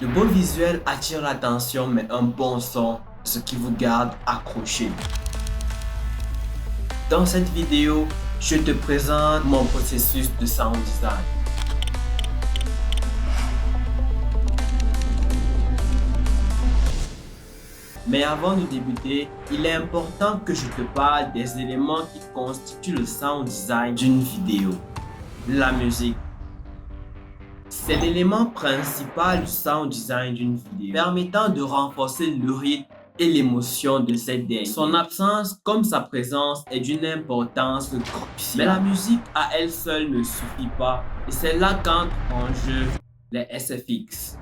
Le beau visuel attire l'attention, mais un bon son, ce qui vous garde accroché. Dans cette vidéo, je te présente mon processus de sound design. Mais avant de débuter, il est important que je te parle des éléments qui constituent le sound design d'une vidéo. La musique. C'est l'élément principal du sound design d'une vidéo, permettant de renforcer le rythme et l'émotion de cette dernière. Son absence comme sa présence est d'une importance cruciale. Mais la musique à elle seule ne suffit pas, et c'est là qu'entrent en jeu les SFX.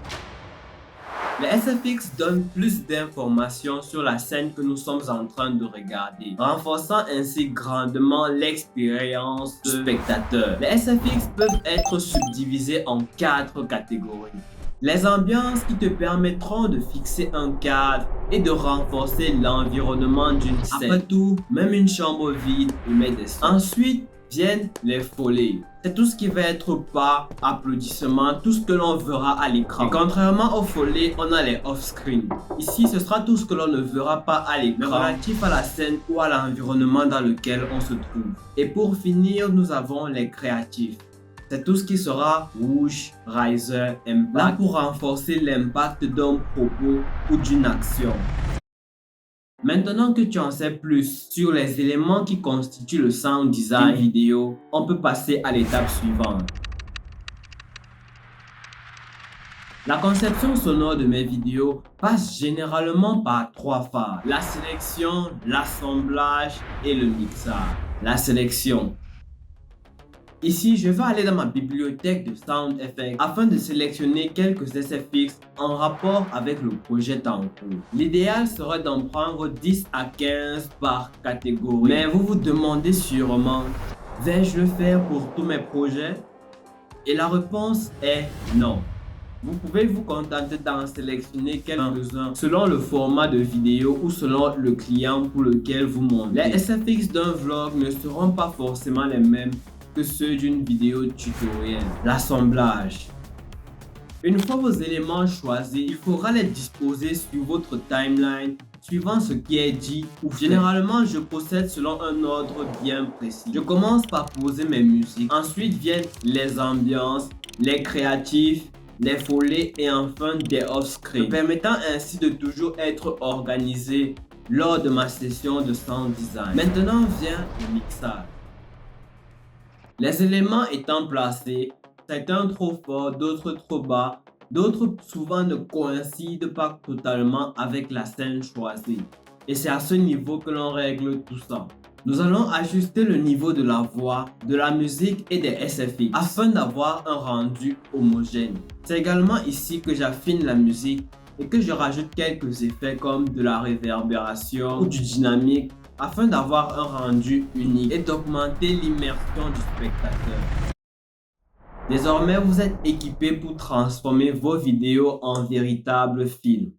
Les SFX donnent plus d'informations sur la scène que nous sommes en train de regarder, renforçant ainsi grandement l'expérience du spectateur. Les SFX peuvent être subdivisés en 4 catégories. Les ambiances qui te permettront de fixer un cadre et de renforcer l'environnement d'une scène. Après tout, même une chambre vide émet des sons. Ensuite viennent les follets. C'est tout ce qui va être pas, applaudissements, tout ce que l'on verra à l'écran. Et contrairement aux follets, on a les off-screen. Ici, ce sera tout ce que l'on ne verra pas à l'écran, relatif à la scène ou à l'environnement dans lequel on se trouve. Et pour finir, nous avons les créatifs. C'est tout ce qui sera rouge, riser, impact, là pour renforcer l'impact d'un propos ou d'une action. Maintenant que tu en sais plus sur les éléments qui constituent le sound design vidéo, on peut passer à l'étape suivante. La conception sonore de mes vidéos passe généralement par 3 phases: la sélection, l'assemblage et le mixage. La sélection. Ici, je vais aller dans ma bibliothèque de sound effects afin de sélectionner quelques SFX en rapport avec le projet en cours. L'idéal serait d'en prendre 10 à 15 par catégorie. Mais vous vous demandez sûrement, vais-je le faire pour tous mes projets? Et la réponse est non. Vous pouvez vous contenter d'en sélectionner quelques-uns selon le format de vidéo ou selon le client pour lequel vous montez. Les SFX d'un vlog ne seront pas forcément les mêmes que ceux d'une vidéo tutoriel. L'assemblage. Une fois vos éléments choisis, il faudra les disposer sur votre timeline suivant ce qui est dit ou fait. Généralement, je procède selon un ordre bien précis. Je commence par poser mes musiques. Ensuite viennent les ambiances, les créatifs, les follets et enfin des off-screen, me permettant ainsi de toujours être organisé lors de ma session de sound design. Maintenant vient le mixage. Les éléments étant placés, certains trop forts, d'autres trop bas, d'autres souvent ne coïncident pas totalement avec la scène choisie. Et c'est à ce niveau que l'on règle tout ça. Nous allons ajuster le niveau de la voix, de la musique et des SFX afin d'avoir un rendu homogène. C'est également ici que j'affine la musique et que je rajoute quelques effets comme de la réverbération ou du dynamique afin d'avoir un rendu unique et d'augmenter l'immersion du spectateur. Désormais, vous êtes équipé pour transformer vos vidéos en véritables films.